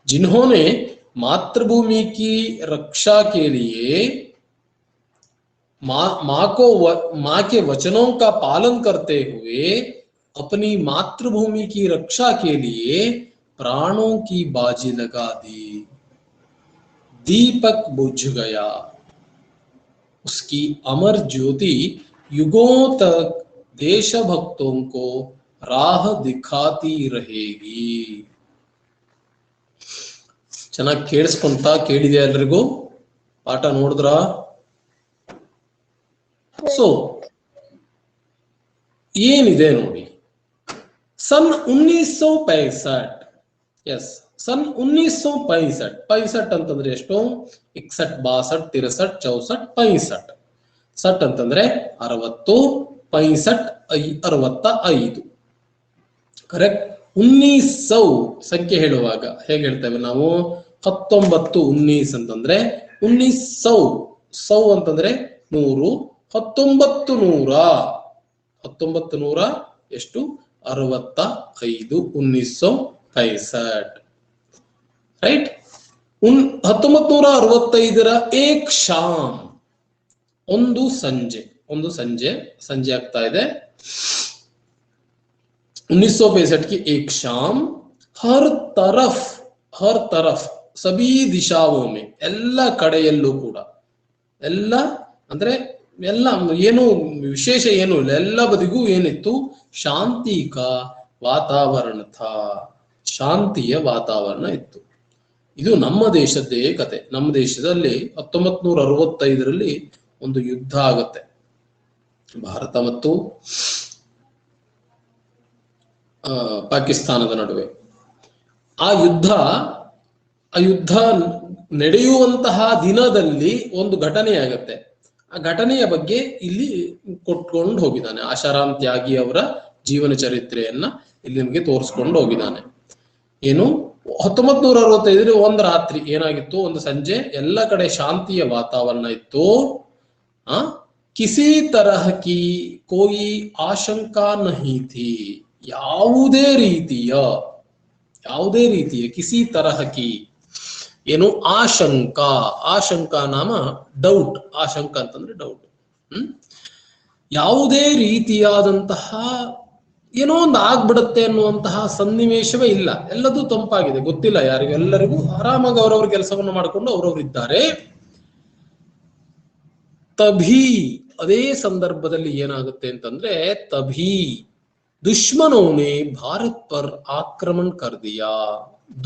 जिन्होंने मातृभूमि की रक्षा के लिए माँ के वचनों का पालन करते हुए अपनी मातृभूमि की रक्षा के लिए प्राणों की बाजी लगा दी। दीपक बुझ गया, उसकी अमर ज्योति युगों तक देशभक्तों को राह दिखाती रहेगी। ಚೆನ್ನಾಗಿ ಕೇಳಿಸ್ಕೊಂತಾ ಕೇಳಿದೆ ಎಲ್ರಿಗೂ? ಪಾಠ ನೋಡಿದ್ರಾ? ಸೊ ಏನಿದೆ ನೋಡಿ, सन 1965, ಎಸ್ सन 1965, 65 ಅಂತಂದ್ರೆ ಎಷ್ಟು? 61, 62, 63, 64, 65. ಸಟ್ ಅಂತಂದ್ರೆ 60, 65, 65. ಕರೆಕ್ಟ್. 1900 ಸಂಖ್ಯೆ ಹೇಳುವಾಗ ಹೇಗೆ ಹೇಳ್ತೇವೆ ನಾವು? 19, 19 ಅಂತಂದ್ರೆ 1900, ಸೌ ಅಂತಂದ್ರೆ 100, 1900, 1900 ಎಷ್ಟು? 65, 1965, ರೈಟ್. 1965ರ ಏಕ್ ಶಾಮ್, ಒಂದು ಸಂಜೆ ಆಗ್ತಾ ಇದೆ. 1965 की एक शाम ಹರ್ ತರಫ್, ಹರ್ ತರಫ್ ಸಬೀ ದಿಶಾವೋ ಮೇ, ಎಲ್ಲ ಕಡೆಯಲ್ಲೂ ಕೂಡ, ಎಲ್ಲ ಅಂದ್ರೆ ಎಲ್ಲ ಏನು ವಿಶೇಷ ಏನೂ ಇಲ್ಲ, ಎಲ್ಲ ಬದಿಗೂ ಏನಿತ್ತು, ಶಾಂತಿ ಕಾ ವಾತಾವರಣ ಥಾ, ಶಾಂತಿಯ ವಾತಾವರಣ ಇತ್ತು. ಇದು ನಮ್ಮ ದೇಶದ್ದೇ ಕತೆ. ನಮ್ಮ ದೇಶದಲ್ಲಿ 1965ರಲ್ಲಿ ಒಂದು ಯುದ್ಧ ಆಗತ್ತೆ ಭಾರತ ಮತ್ತು ಪಾಕಿಸ್ತಾನದ ನಡುವೆ. ಆ ಯುದ್ಧ ನಡೆಯುವಂತಹ ದಿನದಲ್ಲಿ ಒಂದು ಘಟನೆ ಆಗತ್ತೆ. ಆ ಘಟನೆಯ ಬಗ್ಗೆ ಇಲ್ಲಿ ಕೊಟ್ಕೊಂಡು ಹೋಗಿದ್ದಾನೆ ಆಶಾರಾಮ್ ತ್ಯಾಗಿ ಅವರ ಜೀವನ ಚರಿತ್ರೆಯನ್ನ ಇಲ್ಲಿ ನಿಮಗೆ ತೋರಿಸ್ಕೊಂಡು ಹೋಗಿದ್ದಾನೆ. ಏನು 1965 ಒಂದು ರಾತ್ರಿ ಏನಾಗಿತ್ತು, ಒಂದು ಸಂಜೆ ಎಲ್ಲ ಕಡೆ ಶಾಂತಿಯ ವಾತಾವರಣ ಇತ್ತು. ಕಿಸಿ ತರಹ ಕಿ ಕೋಯಿ ಆಶಂಕಾ ನಹಿ ಥಿ, ಯಾವುದೇ ರೀತಿಯ ಕಿಸಿ ತರಹ ಕಿ ಏನು ಆಶಂಕ ನಾಮ ಡೌಟ್, ಆಶಂಕ ಅಂತಂದ್ರೆ ಡೌಟ್. ಯಾವುದೇ ರೀತಿಯಾದಂತಹ ಏನೋ ಒಂದು ಆಗ್ಬಿಡುತ್ತೆ ಅನ್ನುವಂತಹ ಸನ್ನಿವೇಶವೇ ಇಲ್ಲ. ಎಲ್ಲದೂ ತಂಪಾಗಿದೆ, ಗೊತ್ತಿಲ್ಲ ಯಾರಿಗೂ, ಎಲ್ಲರಿಗೂ ಆರಾಮಾಗಿ ಅವರವ್ರ ಕೆಲಸವನ್ನು ಮಾಡಿಕೊಂಡು ಅವರವ್ರು ಇದ್ದಾರೆ. ತಭಿ, ಅದೇ ಸಂದರ್ಭದಲ್ಲಿ ಏನಾಗುತ್ತೆ ಅಂತಂದ್ರೆ, ತಭಿ ದುಶ್ಮನೋನೆ ಭಾರತ್ ಪರ್ ಆಕ್ರಮಣ ಕರ್ ದಿಯಾ.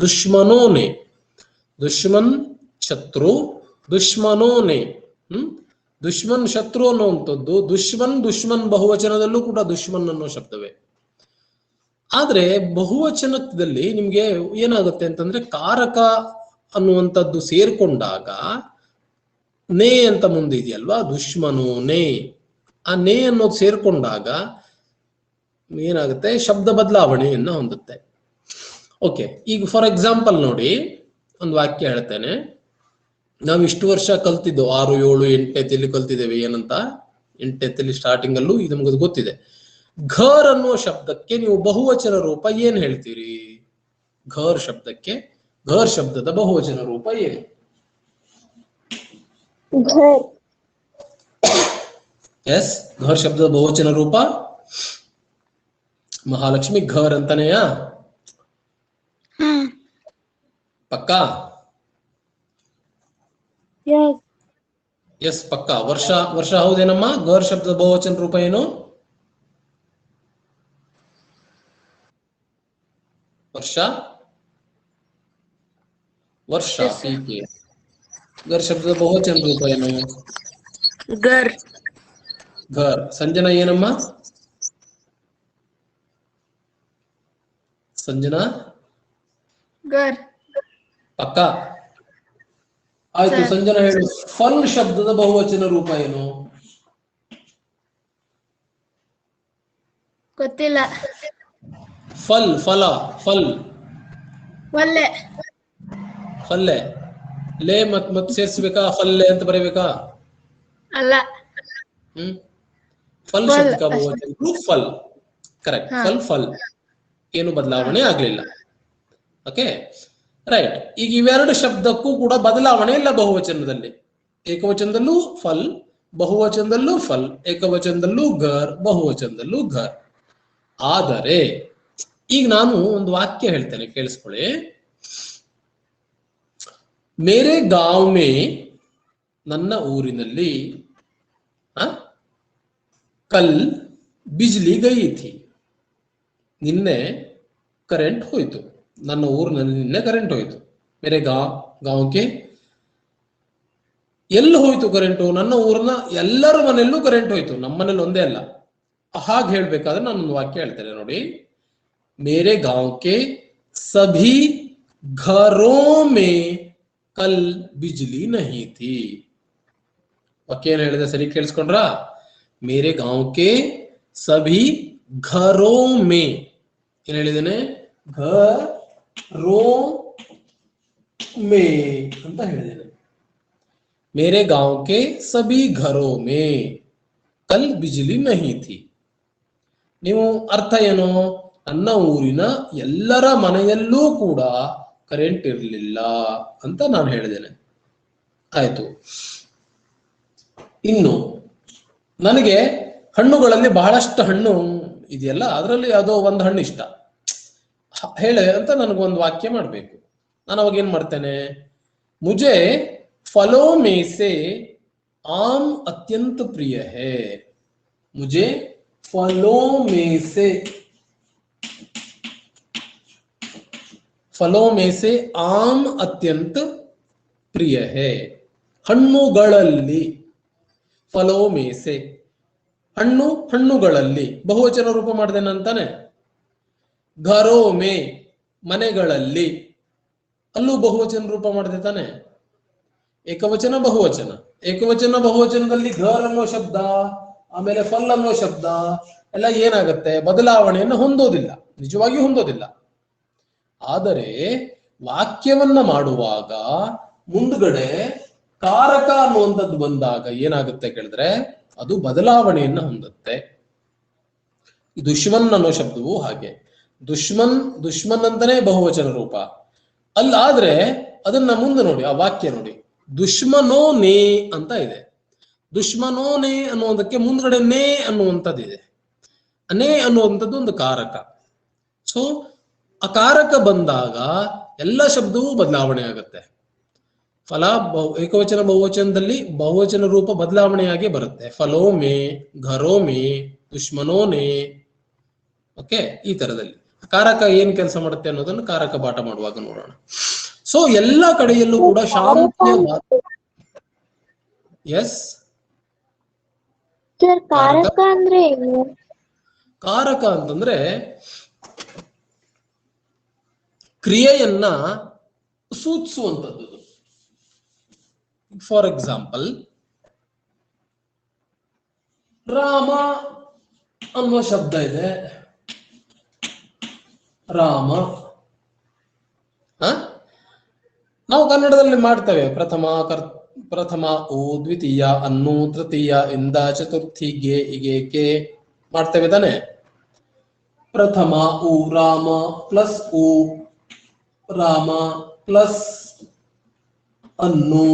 ದುಶ್ಮನೋನೆ, ದುಶ್ಮನ್ ಶತ್ರು, ದುಶ್ಮನೋನೆ ದುಶ್ಮನ್ ಶತ್ರು ಅನ್ನುವಂಥದ್ದು. ದುಶ್ಮನ್ ಬಹುವಚನದಲ್ಲೂ ಕೂಡ ದುಶ್ಮನ್ ಅನ್ನೋ ಶಬ್ದವೇ. ಆದ್ರೆ ಬಹುವಚನದಲ್ಲಿ ನಿಮ್ಗೆ ಏನಾಗುತ್ತೆ ಅಂತಂದ್ರೆ, ಕಾರಕ ಅನ್ನುವಂಥದ್ದು ಸೇರ್ಕೊಂಡಾಗ ನೇ ಅಂತ ಮುಂದೆ ಇದೆಯಲ್ವಾ, ದುಶ್ಮನೋನೆ, ಆ ನೇ ಅನ್ನೋದು ಸೇರ್ಕೊಂಡಾಗ ಏನಾಗುತ್ತೆ, ಶಬ್ದ ಬದಲಾವಣೆಯನ್ನ ಹೊಂದುತ್ತೆ. ಓಕೆ, ಈಗ ಫಾರ್ ಎಕ್ಸಾಂಪಲ್ ನೋಡಿ, ಒಂದು ವಾಕ್ಯ ಹೇಳ್ತೇನೆ. ನಾವು ಇಷ್ಟು ವರ್ಷ ಕಲ್ತಿದ್ದು 6, 7, 8ನೇ ಕಲ್ತಿದ್ದೇವೆ. ಏನಂತ 8ನೇ ಸ್ಟಾರ್ಟಿಂಗ್ ಅಲ್ಲೂ ಇದು ನಮ್ಗೆ ಗೊತ್ತಿದೆ. ಘರ್ ಅನ್ನುವ ಶಬ್ದಕ್ಕೆ ನೀವು ಬಹುವಚನ ರೂಪ ಏನ್ ಹೇಳ್ತೀರಿ? ಘರ್ ಶಬ್ದಕ್ಕೆ, ಘರ್ ಶಬ್ದದ ಬಹುವಚನ ರೂಪ ಏನು? ಎಸ್, ಘರ್ ಶಬ್ದದ ಬಹುವಚನ ರೂಪ ಮಹಾಲಕ್ಷ್ಮಿ ಘರ್ ಅಂತಾನೆಯಾ? ಪಕ್ಕಾ? ಎಸ್ ಪಕ್ಕಾ. ವರ್ಷ ಹೌದೇನಮ್ಮ? ಘರ್ ಶಬ್ದದ ಬಹುವಚನ ರೂಪ ಏನು? ವರ್ಷ ಪೀಕೆ. ಘರ್ ಶಬ್ದದ ಬಹುವಚನ ರೂಪ ಏನು? ಘರ್. ಸಂಜನಾ ಏನಮ್ಮ? ಸಂಜನಾ ಘರ್. ಪಕ್ಕ ಆಯ್ತು. ಸಂಜನಾ ಹೇಳು, ಫಲ್ ಶಬ್ದದ ಬಹುವಚನ ರೂಪ ಏನು? ಗೊತ್ತಿಲ್ಲ. ಫಲ್ ಒಳ್ಳೆ. ಫಲ್ಲೆ, ಲೇ ಮತ್ ಸೇರ್ಸ್ಬೇಕಾ? ಫಲ್ಲೆ ಅಂತ ಬರೀಬೇಕಾ? ಅಲ್ಲ. ಫಲ್ ಶಬ್ದ ಬಹುವಚನ ರೂಪ ಫಲ್. ಕರೆಕ್ಟ್. ಫಲ್ ಏನು ಬದಲಾವಣೆ ಆಗ್ಲಿಲ್ಲ. Okay, right. ಈಗ ಇವೆರಡು ಶಬ್ದಕ್ಕೂ ಕೂಡ ಬದಲಾವಣೆ ಇಲ್ಲ ಬಹುವಚನದಲ್ಲಿ. ಏಕವಚನದಲ್ಲೂ ಫಲ್, ಬಹುವಚನದಲ್ಲೂ ಫಲ್, ಏಕವಚನದಲ್ಲೂ ಘರ್, ಬಹುವಚನದಲ್ಲೂ ಘರ್. ಆದರೆ ಈಗ ನಾನು ಒಂದು ವಾಕ್ಯ ಹೇಳ್ತೇನೆ, ಕೇಳಿಸ್ಕೊಳ್ಳಿ. ಮೇರೆ ಗಾಂವ್ ಮೇ, ನನ್ನ ಊರಿನಲ್ಲಿ ಕಲ್ ಬಿಜ್ಲಿ ಗಯಿ ಥಿ, ನಿನ್ನೆ ಕರೆಂಟ್ ಹೋಯ್ತು. ನನ್ನ ಊರಿನಲ್ಲಿ ನಿನ್ನೆ ಕರೆಂಟ್ ಹೋಯ್ತು. ಮೇರೆ ಗಾಂವ್ಗೆ ಎಲ್ಲಿ ಹೋಯ್ತು ಕರೆಂಟು? ನನ್ನ ಊರಿನ ಎಲ್ಲರ ಮನೆಯಲ್ಲೂ ಕರೆಂಟ್ ಹೋಯ್ತು, ನಮ್ಮ ಮನೇಲಿ ಒಂದೇ ಅಲ್ಲ. ಹಾಗೆ ಹೇಳ್ಬೇಕಾದ್ರೆ ನಾನೊಂದು ವಾಕ್ಯ ಹೇಳ್ತೇನೆ ನೋಡಿ. ಮೇರೆ ಗಾಂವ್ಗೆ ಸಭಿ ಘರೋ ಮೇ ಕಲ್ ಬಿಜ್ಲಿ ನಹಿ ಥಿ. ವಾಕ್ಯ ಏನ್ ಹೇಳಿದೆ ಸರಿ ಕೇಳಿಸ್ಕೊಂಡ್ರಾ? ಮೇರೆ ಗಾಂವ್ಗೆ ಸಭಿ ಘರೋ ಮೇ, ಏನ್ ಹೇಳಿದ್ದೇನೆ? ಘರೋ ಮೇ ಅಂತ ಹೇಳಿದ್ದೇನೆ. ಮೇರೆ ಗಾಂವ್ಗೆ ಸಭಿ ಘರೋ ಮೇ ಕಲ್ ಬಿಜ್ಲಿ ನಹಿ ಥಿ. ನೀವು ಅರ್ಥ ಏನು? ನನ್ನ ಊರಿನ ಎಲ್ಲರ ಮನೆಯಲ್ಲೂ ಕೂಡ ಕರೆಂಟ್ ಇರಲಿಲ್ಲ ಅಂತ ನಾನು ಹೇಳಿದ್ದೇನೆ. ಆಯ್ತು. ಇನ್ನು ನನಗೆ ಹಣ್ಣುಗಳಲ್ಲಿ ಬಹಳಷ್ಟು ಹಣ್ಣು ಇದೆಯಲ್ಲ, ಅದರಲ್ಲಿ ಯಾವುದೋ ಒಂದು ಹಣ್ಣು ಇಷ್ಟ. ಹೇಳ ಅಂತ ನನಗೊಂದು ವಾಕ್ಯ ಮಾಡ್ಬೇಕು. ನಾನು ಅವಾಗ ಏನ್ ಮಾಡ್ತೇನೆ, ಮುಜೆ ಫಲೋ ಮೇ ಸೆ ಆಮ್ ಅತ್ಯಂತ ಪ್ರಿಯ ಹೇ. ಮುಜೆ ಫಲೋ ಮೇ ಸೆ ಫಲೋ ಮೇ ಸೆ ಆಮ್ ಅತ್ಯಂತ ಪ್ರಿಯ ಹೇ. ಹಣ್ಣುಗಳಲ್ಲಿ, ಫಲೋ ಮೇ ಸೆ ಹಣ್ಣುಗಳಲ್ಲಿ ಬಹುವಚನ ರೂಪ ಮಾಡ್ದೇನಂತಾನೆ. ಘರೋ ಮೇ ಮನೆಗಳಲ್ಲಿ, ಅಲ್ಲೂ ಬಹುವಚನ ರೂಪ ಮಾಡಿದೆ ತಾನೆ. ಏಕವಚನ ಬಹುವಚನ, ಏಕವಚನ ಬಹುವಚನದಲ್ಲಿ ಘರ್ ಅನ್ನೋ ಶಬ್ದ ಆಮೇಲೆ ಫಲ್ ಅನ್ನೋ ಶಬ್ದ ಎಲ್ಲ ಏನಾಗುತ್ತೆ, ಬದಲಾವಣೆಯನ್ನು ಹೊಂದೋದಿಲ್ಲ, ನಿಜವಾಗಿಯೂ ಹೊಂದೋದಿಲ್ಲ. ಆದರೆ ವಾಕ್ಯವನ್ನ ಮಾಡುವಾಗ ಮುಂದ್ಗಡೆ ಕಾರಕ ಅನ್ನುವಂಥದ್ದು ಬಂದಾಗ ಏನಾಗುತ್ತೆ ಕೇಳಿದ್ರೆ ಅದು ಬದಲಾವಣೆಯನ್ನ ಹೊಂದುತ್ತೆ. ದುಶ್ಮನ್ ಅನ್ನೋ ಶಬ್ದವು ಹಾಗೆ, ದುಶ್ಮನ್ ಅಂತಾನೆ ಬಹುವಚನ ರೂಪ. ಅಲ್ಲಾದ್ರೆ ಅದನ್ನ ಮುಂದೆ ನೋಡಿ, ಆ ವಾಕ್ಯ ನೋಡಿ, ದುಶ್ಮನೋ ನೇ ಅಂತ ಇದೆ. ದುಶ್ಮನೋ ನೇ ಅನ್ನುವುದಕ್ಕೆ ಮುಂದ್ಗಡೆ ನೇ ಅನ್ನುವಂಥದ್ದು ಇದೆ. ನೇ ಅನ್ನುವಂಥದ್ದು ಒಂದು ಕಾರಕ. ಸೊ ಆ ಕಾರಕ ಬಂದಾಗ ಎಲ್ಲ ಶಬ್ದವೂ ಬದಲಾವಣೆ ಆಗುತ್ತೆ. ಫಲ ಏಕವಚನ ಬಹುವಚನದಲ್ಲಿ ಬಹುವಚನ ರೂಪ ಬದಲಾವಣೆಯಾಗಿ ಬರುತ್ತೆ. ಫಲೋ ಮೇ, ಘರೋ ಮೇ, ದುಶ್ಮನೋ ನೇ. ಓಕೆ, ಈ ತರದಲ್ಲಿ ಕಾರಕ ಏನ್ ಕೆಲಸ ಮಾಡುತ್ತೆ ಅನ್ನೋದನ್ನು ಕಾರಕ ಪಾಠ ಮಾಡುವಾಗ ನೋಡೋಣ. ಸೊ ಎಲ್ಲ ಕಡೆಯಲ್ಲೂ ಕೂಡ ಶಾಂತಿಯ ಎಸ್ ಕಾರಕ ಅಂದ್ರೆ ಏನು? ಕಾರಕ ಅಂತಂದ್ರೆ ಕ್ರಿಯೆಯನ್ನ ಸೂಚಿಸುವಂಥದ್ದು. ಫಾರ್ ಎಕ್ಸಾಂಪಲ್, ರಾಮ ಅನ್ನುವ ಶಬ್ದ ಇದೆ. ರಾಮ ನಾವು ಕನ್ನಡದಲ್ಲಿ ಮಾಡ್ತೇವೆ. ಪ್ರಥಮ ಉ, ದ್ವಿತೀಯ ಅನ್ನು, ತೃತೀಯ ಇಂದ, ಚತುರ್ಥಿ ಗೆ, ಇಗೆ ಮಾಡ್ತೇವೆ ತಾನೆ. ಪ್ರಥಮ ಉ ರಾಮ ಪ್ಲಸ್ ಉ ರಾಮ ಪ್ಲಸ್ ಅನ್ನು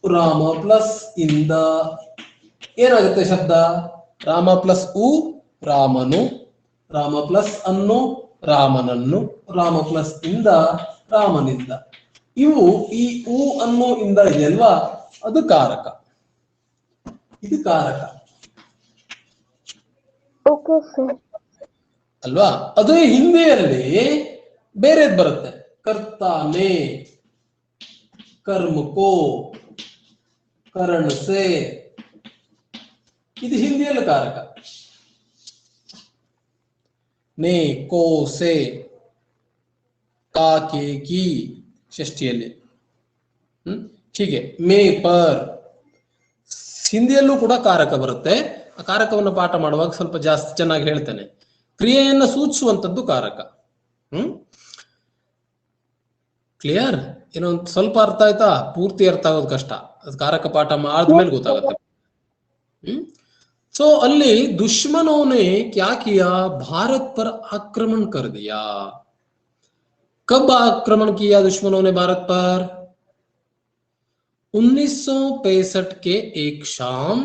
ರಾಮ ಪ್ಲಸ್ ಇಂದ ಏನಾಗುತ್ತೆ ಶಬ್ದ? ರಾಮ ಪ್ಲಸ್ ಉ ರಾಮನು, ರಾಮ ಪ್ಲಸ್ ಅನ್ನು ರಾಮನನ್ನು, ರಾಮ ಪ್ಲಸ್ ಇಂದ ರಾಮನಿಂದ. ಇವು ಈ ಉ ಅನ್ನು ಇಂದ ಇದೆಯಲ್ವಾ, ಅದು ಕಾರಕ. ಇದು ಕಾರಕ ಅಲ್ವಾ? ಅದೇ ಹಿಂದಿಯಲ್ಲಿ ಬೇರೆದ್ ಬರುತ್ತೆ. ಕರ್ತಾನೆ, ಕರ್ಮಕೋ, ಕರಣಸೆ, ಇದು ಹಿಂದಿಯಲ್ಲಿ ಕಾರಕ. ನೇ, ಕೋ, ಸೆ, ಕಾಕೆ, ಕಿ ಷಷ್ಠಿಯಲ್ಲಿ. ಹೀಗೆ ಮೇ, ಪರ್ ಹಿಂದಿಯಲ್ಲೂ ಕೂಡ ಕಾರಕ ಬರುತ್ತೆ. ಆ ಕಾರಕವನ್ನು ಪಾಠ ಮಾಡುವಾಗ ಸ್ವಲ್ಪ ಜಾಸ್ತಿ ಚೆನ್ನಾಗಿ ಹೇಳ್ತೇನೆ. ಕ್ರಿಯೆಯನ್ನ ಸೂಚಿಸುವಂತದ್ದು ಕಾರಕ. ಕ್ಲಿಯರ್? ಏನೋ ಸ್ವಲ್ಪ ಅರ್ಥ ಆಯ್ತಾ? ಪೂರ್ತಿ ಅರ್ಥ ಆಗೋದು ಕಷ್ಟ, ಅದು ಕಾರಕ ಪಾಠ ಆದ್ಮೇಲೆ ಗೊತ್ತಾಗುತ್ತೆ. सो अल्ली दुश्मनों ने क्या किया? भारत पर आक्रमण कर दिया। कब आक्रमण किया दुश्मनों ने भारत पर? 1965 के एक शाम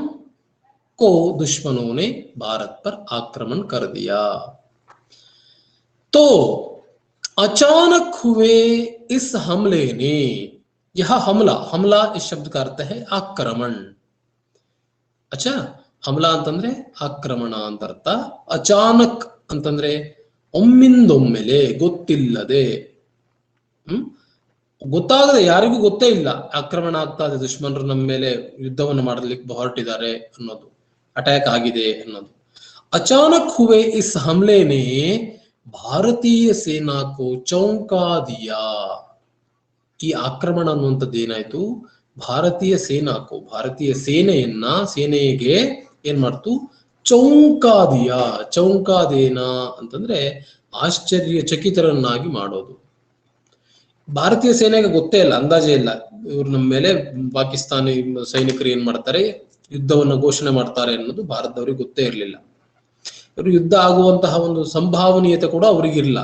को दुश्मनों ने भारत पर आक्रमण कर दिया। तो अचानक हुए इस हमले ने, यह हमला इस शब्द का अर्थ है आक्रमण। अच्छा, हमला ಅಂತಂದ್ರೆ ಆಕ್ರಮಣ ಅಂತ ಅರ್ಥ. ಅಚಾನಕ್ ಅಂತಂದ್ರೆ ಒಮ್ಮಿಂದೊಮ್ಮೆಲೆ, ಗೊತ್ತಿಲ್ಲದೆ, ಗೊತ್ತಾಗದೆ, ಯಾರಿಗೂ ಗೊತ್ತೇ ಇಲ್ಲ ಆಕ್ರಮಣ ಆಗ್ತಾ ಇದೆ, ದುಶ್ಮನರು ನಮ್ಮ ಮೇಲೆ ಯುದ್ಧವನ್ನು ಮಾಡಲಿಕ್ಕೆ ಹೊರಟಿದ್ದಾರೆ ಅನ್ನೋದು, ಅಟ್ಯಾಕ್ ಆಗಿದೆ ಅನ್ನೋದು. ಅಚಾನಕ್ ಹುವೆ ಇಸ್ ಹಮ್ಲೆನೆ ಭಾರತೀಯ ಸೇನಾಕೋ ಚೌಂಕಾ ದಿಯಾ. ಈ ಆಕ್ರಮಣ ಅನ್ನುವಂಥದ್ದು ಏನಾಯ್ತು? ಭಾರತೀಯ ಸೇನಾಕೋ, ಭಾರತೀಯ ಸೇನೆಗೆ ಏನ್ ಮಾಡ್ತು? ಚೌಂಕಾದಿಯ. ಚೌಂಕಾದೇನ ಅಂತಂದ್ರೆ ಆಶ್ಚರ್ಯಚಕಿತರನ್ನಾಗಿ ಮಾಡೋದು. ಭಾರತೀಯ ಸೇನೆಗೆ ಗೊತ್ತೇ ಇಲ್ಲ, ಅಂದಾಜೇ ಇಲ್ಲ, ಇವ್ರು ನಮ್ಮ ಮೇಲೆ ಪಾಕಿಸ್ತಾನಿ ಸೈನಿಕರು ಏನ್ ಮಾಡ್ತಾರೆ, ಯುದ್ಧವನ್ನು ಘೋಷಣೆ ಮಾಡ್ತಾರೆ ಅನ್ನೋದು ಭಾರತದವ್ರಿಗೆ ಗೊತ್ತೇ ಇರಲಿಲ್ಲ. ಇವರು ಯುದ್ಧ ಆಗುವಂತಹ ಒಂದು ಸಂಭಾವನೀಯತೆ ಕೂಡ ಅವ್ರಿಗಿಲ್ಲ.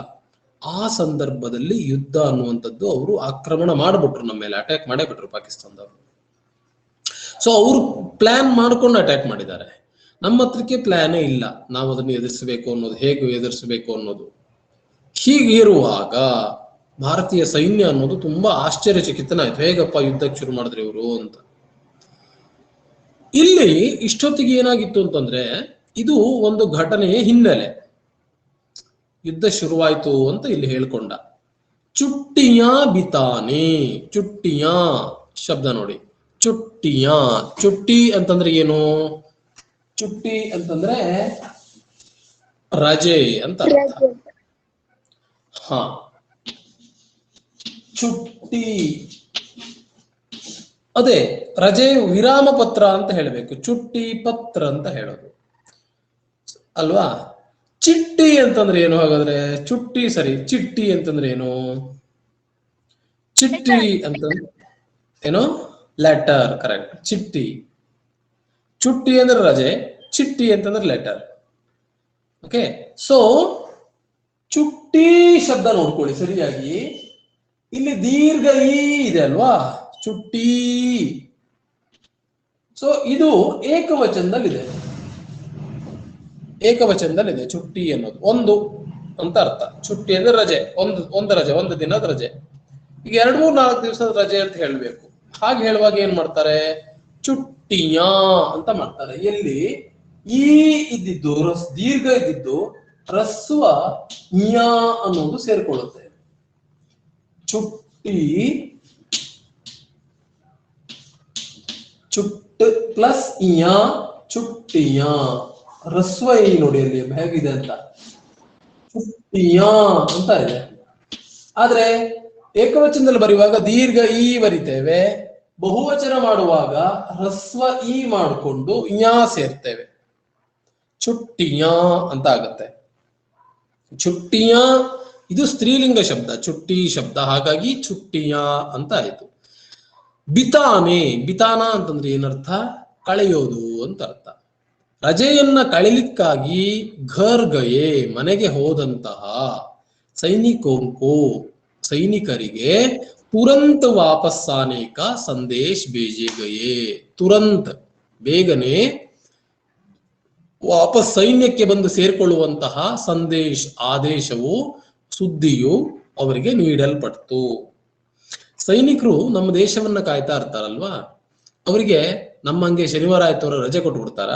ಆ ಸಂದರ್ಭದಲ್ಲಿ ಯುದ್ಧ ಅನ್ನುವಂಥದ್ದು ಅವರು ಆಕ್ರಮಣ ಮಾಡಿಬಿಟ್ರು, ನಮ್ಮ ಮೇಲೆ ಅಟ್ಯಾಕ್ ಮಾಡೇ ಬಿಟ್ರು ಪಾಕಿಸ್ತಾನದವರು. ಸೊ ಅವರು ಪ್ಲಾನ್ ಮಾಡ್ಕೊಂಡು ಅಟ್ಯಾಕ್ ಮಾಡಿದ್ದಾರೆ. ನಮ್ಮ ಹತ್ರಕ್ಕೆ ಪ್ಲಾನೇ ಇಲ್ಲ, ನಾವು ಅದನ್ನು ಎದುರಿಸಬೇಕು ಅನ್ನೋದು, ಹೇಗೆ ಎದುರಿಸಬೇಕು ಅನ್ನೋದು. ಹೀಗಿರುವಾಗ ಭಾರತೀಯ ಸೈನ್ಯ ಅನ್ನೋದು ತುಂಬಾ ಆಶ್ಚರ್ಯಚಕಿತನಾಯ್ತು, ಹೇಗಪ್ಪ ಯುದ್ಧಕ್ಕೆ ಶುರು ಮಾಡಿದ್ರು ಇವರು ಅಂತ. ಇಲ್ಲಿ ಇಷ್ಟೊತ್ತಿಗೆ ಏನಾಗಿತ್ತು ಅಂತಂದ್ರೆ, ಇದು ಒಂದು ಘಟನೆಯ ಹಿನ್ನೆಲೆ. ಯುದ್ಧ ಶುರುವಾಯ್ತು ಅಂತ ಇಲ್ಲಿ ಹೇಳ್ಕೊಂಡ. ಚುಟ್ಟಿಯಾ ಬಿತಾನೆ, ಚುಟ್ಟಿಯಾ ಶಬ್ದ ನೋಡಿ, ಚುಟ್ಟಿಯಾ. ಚುಟ್ಟಿ ಅಂತಂದ್ರೆ ಏನು? ಚುಟ್ಟಿ ಅಂತಂದ್ರೆ ರಜೆ ಅಂತ ಅರ್ಥ. ಹಾ, ಚುಟ್ಟಿ ಅದೇ ರಜೆ, ವಿರಾಮ ಪತ್ರ ಅಂತ ಹೇಳಬೇಕು, ಚುಟ್ಟಿ ಪತ್ರ ಅಂತ ಹೇಳೋದು ಅಲ್ವಾ. ಚಿಟ್ಟಿ ಅಂತಂದ್ರೆ ಏನು ಹಾಗಾದ್ರೆ? ಚುಟ್ಟಿ ಸರಿ, ಚಿಟ್ಟಿ ಅಂತಂದ್ರೆ ಏನು? ಚಿಟ್ಟಿ ಅಂತಂದ್ರೆ ಏನು? Letter, correct. ಚಿಟ್ಟಿ, ಚುಟ್ಟಿ ಅಂದ್ರೆ ರಜೆ, ಚಿಟ್ಟಿ ಅಂತಂದ್ರೆ ಲೆಟರ್. ಓಕೆ, ಸೊ ಚುಟ್ಟಿ ಶಬ್ದ ನೋಡ್ಕೊಳ್ಳಿ ಸರಿಯಾಗಿ. ಇಲ್ಲಿ ದೀರ್ಘ ಈ ಇದೆ ಅಲ್ವಾ, ಚುಟ್ಟಿ. ಸೊ ಇದು ಏಕವಚನದಲ್ಲಿದೆ, ಏಕವಚನದಲ್ಲಿದೆ ಚುಟ್ಟಿ ಅನ್ನೋದು. ಒಂದು ಅಂತ ಅರ್ಥ. ಚುಟ್ಟಿ ಅಂದ್ರೆ ರಜೆ, ಒಂದು ರಜೆ, ಒಂದು ದಿನದ ರಜೆ. ಈಗ 2-3-4 ದಿವಸದ ರಜೆ ಅಂತ ಹೇಳ್ಬೇಕು. ಹಾಗೆ ಹೇಳುವಾಗ ಏನ್ ಮಾಡ್ತಾರೆ? ಚುಟ್ಟಿಯಾ ಅಂತ ಮಾಡ್ತಾರೆ. ಎಲ್ಲಿ ಈ ಇದ್ದಿದ್ದು ದೀರ್ಘ ಇದ್ದಿದ್ದು ರಸ್ವ ಞ ಅನ್ನೋದು ಸೇರ್ಕೊಳ್ಳುತ್ತೆ. ಚುಟ್ಟಿ, ಚುಟ್ ಪ್ಲಸ್ ಞ, ಚುಟ್ಟಿಯ. ರಸ್ವ ಈ ನೋಡಿ ಅಲ್ಲಿ ಹೇಗಿದೆ ಅಂತ, ಚುಟ್ಟಿಯ ಅಂತ ಇದೆ. ಆದ್ರೆ ಏಕವಚನದಲ್ಲಿ ಬರೆಯುವಾಗ ದೀರ್ಘ ಈ ಬರಿತೇವೆ, ಬಹುವಚನ ಮಾಡುವಾಗ ರಸ್ವ ಈ ಮಾಡಿಕೊಂಡು ಞ ಸೇರ್ತೇವೆ, ಚುಟ್ಟಿಯ ಅಂತ ಆಗತ್ತೆ. ಚುಟ್ಟಿಯ ಇದು ಸ್ತ್ರೀಲಿಂಗ ಶಬ್ದ, ಚುಟ್ಟಿ ಶಬ್ದ, ಹಾಗಾಗಿ ಚುಟ್ಟಿಯ ಅಂತ ಆಯ್ತು. ಬಿತಾನೆ, ಬಿತಾನ ಅಂತಂದ್ರೆ ಏನರ್ಥ? ಕಳೆಯೋದು ಅಂತ ಅರ್ಥ. ರಜೆಯನ್ನ ಕಳಿಲಿಕ್ಕಾಗಿ ಘರ್ ಗಯೇ, ಮನೆಗೆ ಹೋದಂತಹ ಸೈನಿಕೋಂಕೋ, ಸೈನಿಕರಿಗೆ ತುರಂತ್ ವಾಪಸ್ ಆನೆ ಕಾ ಸಂದೇಶ್ ಬೇಜೆ ಗಯೇ. ತುರಂತ್, ಬೇಗನೆ ವಾಪಸ್ ಸೈನ್ಯಕ್ಕೆ ಬಂದು ಸೇರ್ಕೊಳ್ಳುವಂತಹ ಸಂದೇಶ್, ಆದೇಶವು, ಸುದ್ದಿಯು ಅವರಿಗೆ ನೀಡಲ್ಪಡ್ತು. ಸೈನಿಕರು ನಮ್ಮ ದೇಶವನ್ನ ಕಾಯ್ತಾ ಇರ್ತಾರಲ್ವಾ, ಅವರಿಗೆ ನಮ್ಮಂಗೆ ಶನಿವಾರ ಆಯ್ತವಾರ ರಜೆ ಕೊಟ್ಬಿಡ್ತಾರ?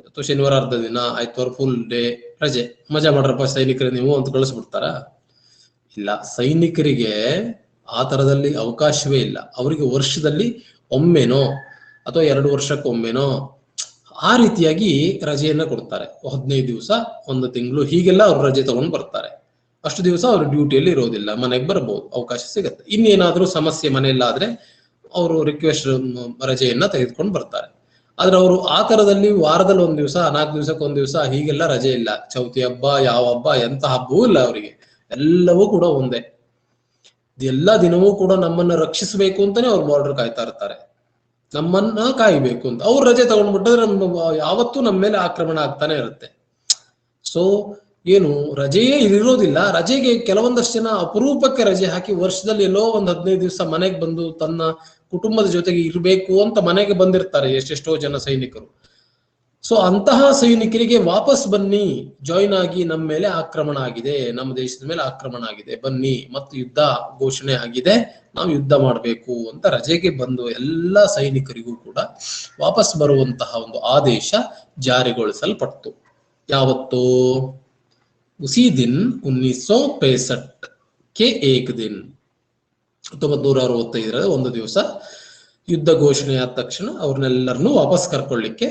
ಅಥವಾ ಶನಿವಾರ ಅರ್ಧ ದಿನ, ಆಯ್ತವಾರ ಫುಲ್ ಡೇ ರಜೆ, ಮಜಾ ಮಾಡ್ರಪ್ಪ ಸೈನಿಕರು ನೀವು ಅಂತ ಕಳಿಸ್ಬಿಡ್ತಾರ? ಇಲ್ಲ, ಸೈನಿಕರಿಗೆ ಆ ತರದಲ್ಲಿ ಅವಕಾಶವೇ ಇಲ್ಲ. ಅವರಿಗೆ ವರ್ಷದಲ್ಲಿ ಒಮ್ಮೆನೋ ಅಥವಾ 2 ವರ್ಷಕ್ಕೊಮ್ಮೆನೋ ಆ ರೀತಿಯಾಗಿ ರಜೆಯನ್ನ ಕೊಡ್ತಾರೆ. 15 ದಿವಸ, 1 ತಿಂಗಳು, ಹೀಗೆಲ್ಲ ಅವ್ರು ರಜೆ ತಗೊಂಡು ಬರ್ತಾರೆ. ಅಷ್ಟು ದಿವಸ ಅವರು ಡ್ಯೂಟಿಯಲ್ಲಿ ಇರೋದಿಲ್ಲ, ಮನೆಗೆ ಬರಬಹುದು, ಅವಕಾಶ ಸಿಗತ್ತೆ. ಇನ್ನೇನಾದ್ರೂ ಸಮಸ್ಯೆ ಮನೆಯಲ್ಲಾದ್ರೆ ಅವರು ರಿಕ್ವೆಸ್ಟ್ ರಜೆಯನ್ನ ತೆಗೆದುಕೊಂಡು ಬರ್ತಾರೆ. ಆದ್ರೆ ಅವರು ಆ ತರದಲ್ಲಿ ವಾರದಲ್ಲಿ 1 ದಿವಸ, 4 ದಿವಸಕ್ಕೆ 1 ದಿವಸ ಹೀಗೆಲ್ಲ ರಜೆ ಇಲ್ಲ. ಚೌತಿ ಹಬ್ಬ, ಯಾವ ಹಬ್ಬ, ಎಂತ ಹಬ್ಬವೂ ಇಲ್ಲ ಅವರಿಗೆ. ಎಲ್ಲವೂ ಕೂಡ ಒಂದೇ. ಎಲ್ಲ ದಿನವೂ ಕೂಡ ನಮ್ಮನ್ನ ರಕ್ಷಿಸಬೇಕು ಅಂತಾನೆ ಅವ್ರು ಬಾರ್ಡರ್ ಕಾಯ್ತಾ ಇರ್ತಾರೆ, ನಮ್ಮನ್ನ ಕಾಯ್ಬೇಕು ಅಂತ. ಅವ್ರು ರಜೆ ತಗೊಂಡ್ಬಿಟ್ಟಿದ್ರೆ ಯಾವತ್ತೂ ನಮ್ಮ ಮೇಲೆ ಆಕ್ರಮಣ ಆಗ್ತಾನೆ ಇರುತ್ತೆ. ಸೊ ಏನು ರಜೆಯೇ ಇರೋದಿಲ್ಲ. ರಜೆಗೆ ಕೆಲವೊಂದಷ್ಟು ಜನ ಅಪರೂಪಕ್ಕೆ ರಜೆ ಹಾಕಿ ವರ್ಷದಲ್ಲಿ ಎಲ್ಲೋ 15 ದಿವಸ ಮನೆಗೆ ಬಂದು ತನ್ನ ಕುಟುಂಬದ ಜೊತೆಗೆ ಇರಬೇಕು ಅಂತ ಮನೆಗೆ ಬಂದಿರ್ತಾರೆ ಎಷ್ಟೆಷ್ಟೋ ಜನ ಸೈನಿಕರು. ಸೊ ಅಂತಹ ಸೈನಿಕರಿಗೆ ವಾಪಸ್ ಬನ್ನಿ, ಜಾಯಿನ್ ಆಗಿ, ನಮ್ಮ ಮೇಲೆ ಆಕ್ರಮಣ ಆಗಿದೆ, ನಮ್ಮ ದೇಶದ ಮೇಲೆ ಆಕ್ರಮಣ ಆಗಿದೆ, ಬನ್ನಿ, ಮತ್ತು ಯುದ್ಧ ಘೋಷಣೆ ಆಗಿದೆ, ನಾವು ಯುದ್ಧ ಮಾಡಬೇಕು ಅಂತ ರಜೆಗೆ ಬಂದು ಎಲ್ಲ ಸೈನಿಕರಿಗೂ ಕೂಡ ವಾಪಸ್ ಬರುವಂತಹ ಒಂದು ಆದೇಶ ಜಾರಿಗೊಳಿಸಲ್ಪಡ್ತು. ಯಾವತ್ತು? ಉಸಿ ದಿನ್ 1965 ಕೆ ಏಕ್ ದಿನ್, 1965 ಒಂದು ದಿವಸ ಯುದ್ಧ ಘೋಷಣೆ ಆದ ತಕ್ಷಣ ಅವ್ರನ್ನೆಲ್ಲರನ್ನೂ ವಾಪಸ್ ಕರ್ಕೊಳ್ಳಿಕ್ಕೆ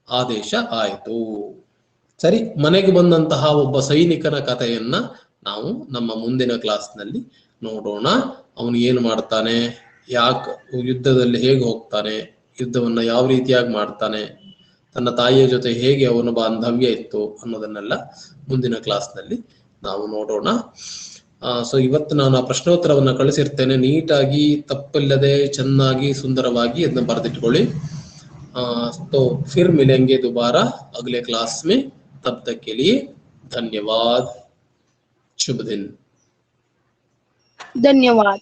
ಆದೇಶ ಆಯಿತು. ಸರಿ, ಮನೆಗೆ ಬಂದಂತಹ ಒಬ್ಬ ಸೈನಿಕನ ಕಥೆಯನ್ನ ನಾವು ನಮ್ಮ ಮುಂದಿನ ಕ್ಲಾಸ್ನಲ್ಲಿ ನೋಡೋಣ. ಅವನು ಏನು ಮಾಡ್ತಾನೆ, ಯಾಕೆ ಯುದ್ಧದಲ್ಲಿ ಹೇಗೆ ಹೋಗ್ತಾನೆ, ಯುದ್ಧವನ್ನ ಯಾವ ರೀತಿಯಾಗಿ ಮಾಡ್ತಾನೆ, ತನ್ನ ತಾಯಿಯ ಜೊತೆ ಹೇಗೆ ಅವನ ಬಾಂಧವ್ಯ ಇತ್ತು ಅನ್ನೋದನ್ನೆಲ್ಲ ಮುಂದಿನ ಕ್ಲಾಸ್ನಲ್ಲಿ ನಾವು ನೋಡೋಣ. ಸೊ ಇವತ್ತು ನಾನು ಆ ಪ್ರಶ್ನೋತ್ತರವನ್ನ ಕಳಿಸಿರ್ತೇನೆ, ನೀಟಾಗಿ ತಪ್ಪಿಲ್ಲದೆ ಚೆನ್ನಾಗಿ ಸುಂದರವಾಗಿ ಅದನ್ನ ಬರೆದಿಟ್ಕೊಳ್ಳಿ. तो फिर मिलेंगे दोबारा अगले क्लास में, तब तक के लिए धन्यवाद, शुभ दिन। धन्यवाद।